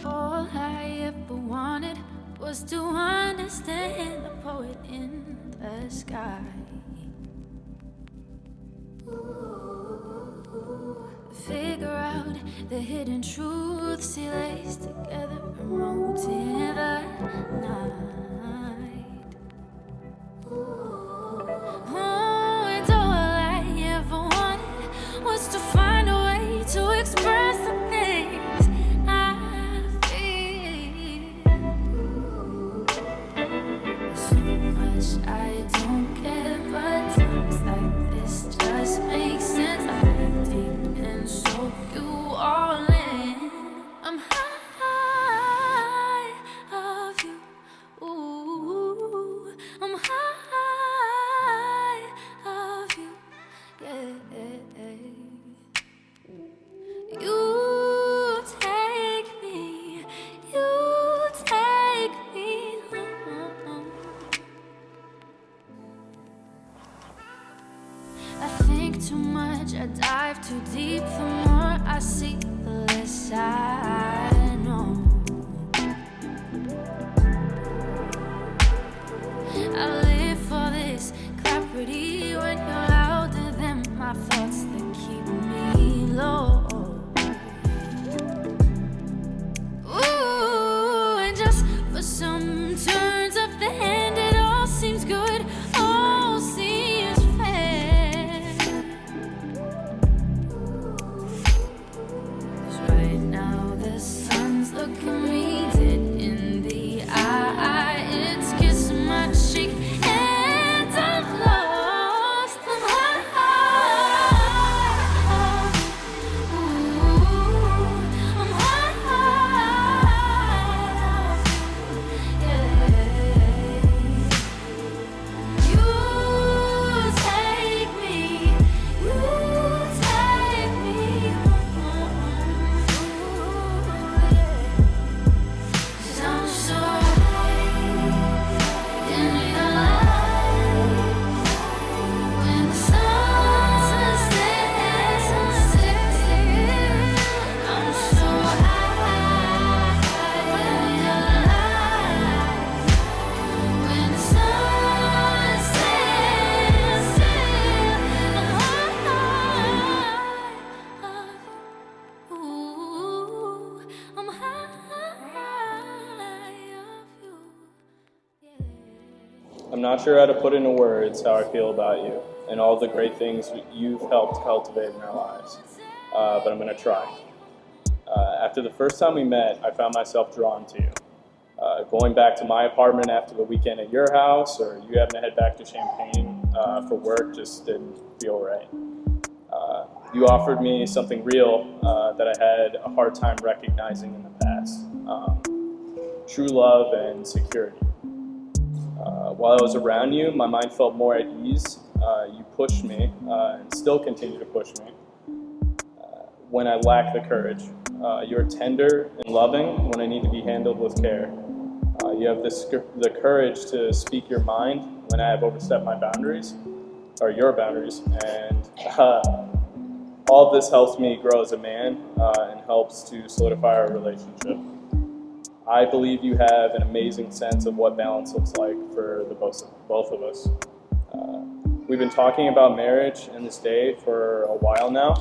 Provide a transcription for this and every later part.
All I ever wanted was to understand the poet in the sky. Figure out the hidden truths he lays together and wrote in the night. Oh, and all I ever wanted was to find a way to express the things I feel. So much I don't care, but times like this just make sense. I dig deep and soak you all in. I'm high of you. Ooh, I'm high of you. Yeah. You take me home. I think too much, I dive too deep. The more I see, the less I know. I live for this clarity when you're louder than my thoughts that keep me low. Ooh, and just for some turns of the hand, it all seems good, all seems fair. 'Cause right now the sun's looking me dead in the eye. It's kissing my cheek and I'm lost. I'm high. Ooh, I'm high. Yeah. You take me home. 'Cause I'm so high in your light. When the sun sets, I'm so high in your light. When the sun sets, I'm high. Ooh, I'm high of you. Yeah. I'm not sure how to put into words how I feel about you and all the great things you've helped cultivate in our lives, but I'm going to try. After the first time we met, I found myself drawn to you. Going back to my apartment after the weekend at your house, or you having to head back to Champaign for work just didn't feel right. You offered me something real that I had a hard time recognizing in the past. True love and security. While I was around you, my mind felt more at ease. You pushed me and still continue to push me when I lack the courage. You're tender and loving when I need to be handled with care. You have the courage to speak your mind when I have overstepped my boundaries, or your boundaries, and all of this helps me grow as a man and helps to solidify our relationship. I believe you have an amazing sense of what balance looks like for the both of us. We've been talking about marriage and this day for a while now,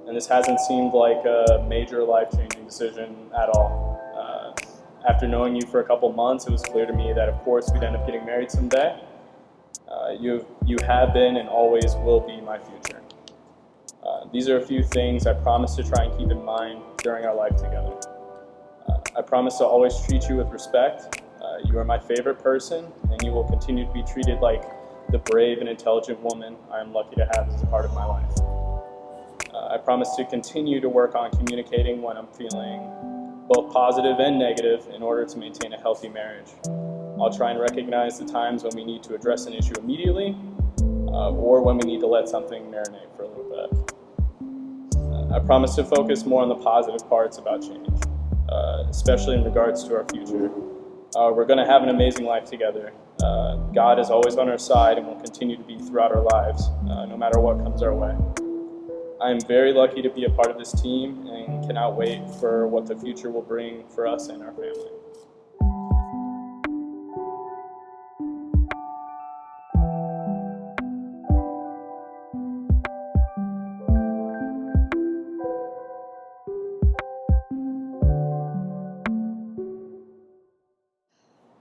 and this hasn't seemed like a major life-changing decision at all. After knowing you for a couple months, it was clear to me that of course we'd end up getting married someday. You have been and always will be my future. These are a few things I promise to try and keep in mind during our life together. I promise to always treat you with respect. You are my favorite person, and you will continue to be treated like the brave and intelligent woman I am lucky to have as a part of my life. I promise to continue to work on communicating when I'm feeling both positive and negative in order to maintain a healthy marriage. I'll try and recognize the times when we need to address an issue immediately or when we need to let something marinate for a little bit. I promise to focus more on the positive parts about change, especially in regards to our future. We're going to have an amazing life together. God is always on our side and will continue to be throughout our lives, no matter what comes our way. I am very lucky to be a part of this team and cannot wait for what the future will bring for us and our family.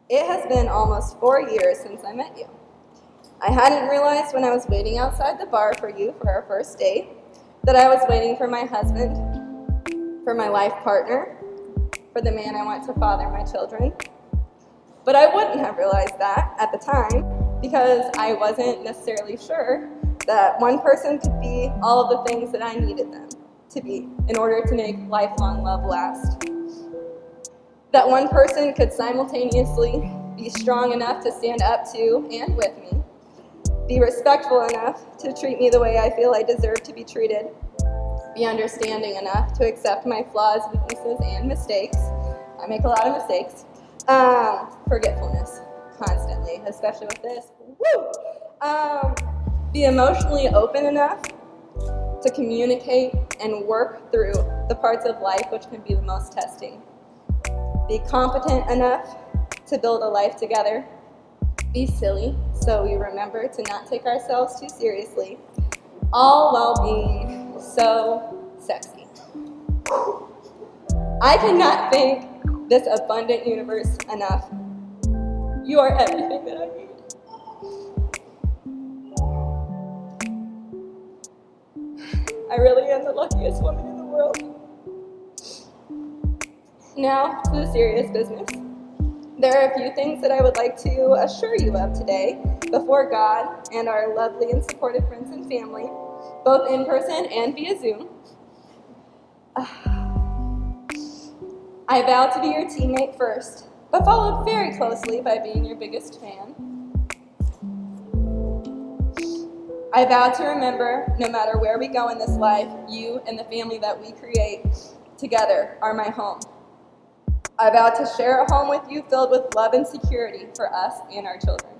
It has been almost 4 years since I met you. I hadn't realized when I was waiting outside the bar for you for our first date that I was waiting for my husband, for my life partner, for the man I want to father my children. But I wouldn't have realized that at the time because I wasn't necessarily sure that one person could be all of the things that I needed them to be in order to make lifelong love last. That one person could simultaneously be strong enough to stand up to and with me, be respectful enough to treat me the way I feel I deserve to be treated, be understanding enough to accept my flaws, weaknesses, and mistakes. I make a lot of mistakes. Forgetfulness, constantly, especially with this. Woo! Be emotionally open enough to communicate and work through the parts of life which can be the most testing. Be competent enough to build a life together. Be silly, so we remember to not take ourselves too seriously, all while being so sexy. I cannot thank this abundant universe enough. You are everything that I need. I really am the luckiest woman in the world. Now, to the serious business. There are a few things that I would like to assure you of today before God and our lovely and supportive friends and family, both in person and via Zoom. I vow to be your teammate first, but followed very closely by being your biggest fan. I vow to remember, no matter where we go in this life, you and the family that we create together are my home. I vow to share a home with you filled with love and security for us and our children.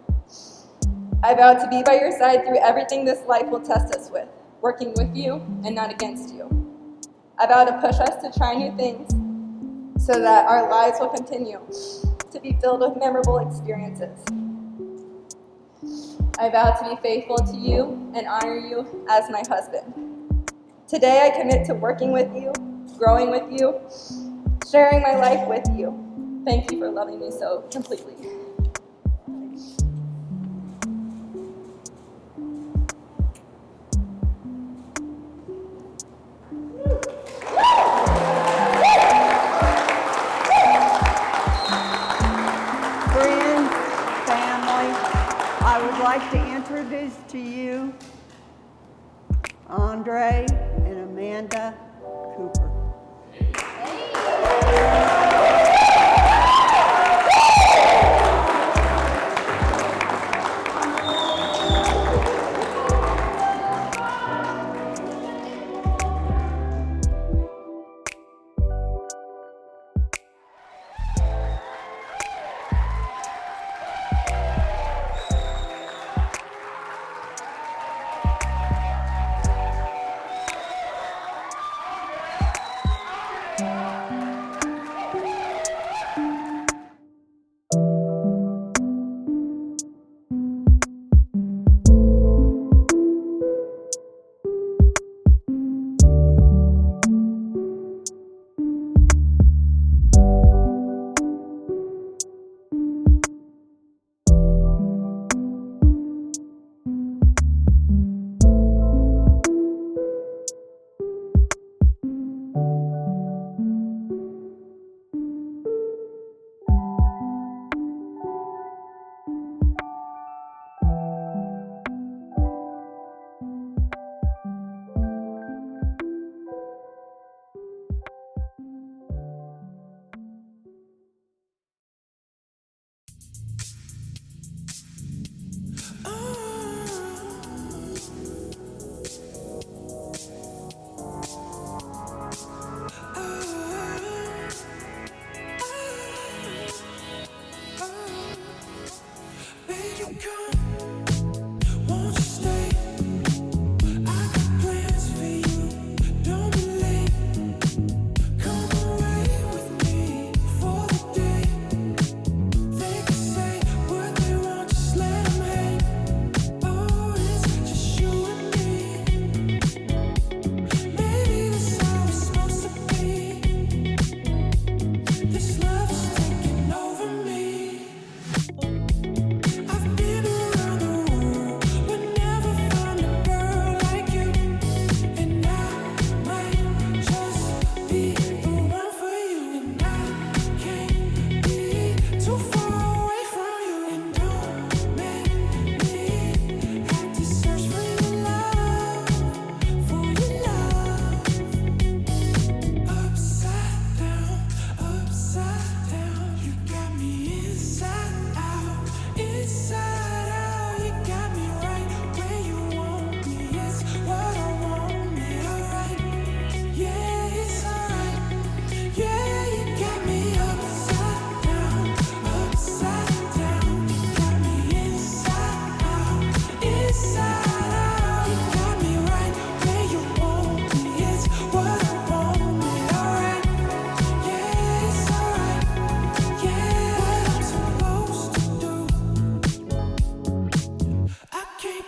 I vow to be by your side through everything this life will test us with, working with you and not against you. I vow to push us to try new things so that our lives will continue to be filled with memorable experiences. I vow to be faithful to you and honor you as my husband. Today I commit to working with you, growing with you, sharing my life with you. Thank you for loving me so completely. Friends, family, I would like to introduce to you Andre and Amanda Cooper.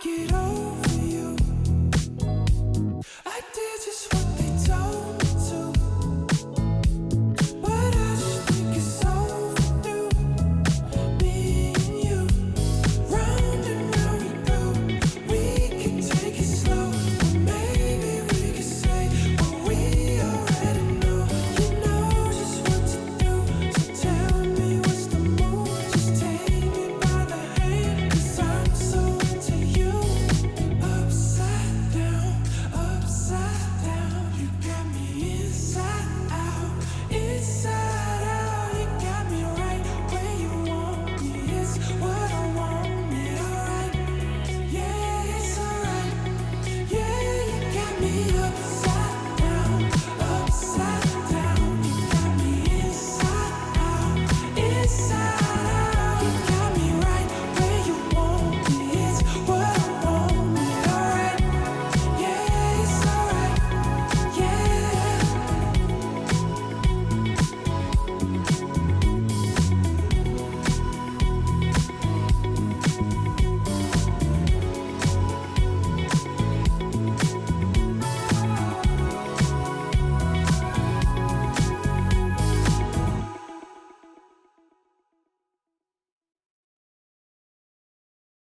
it all.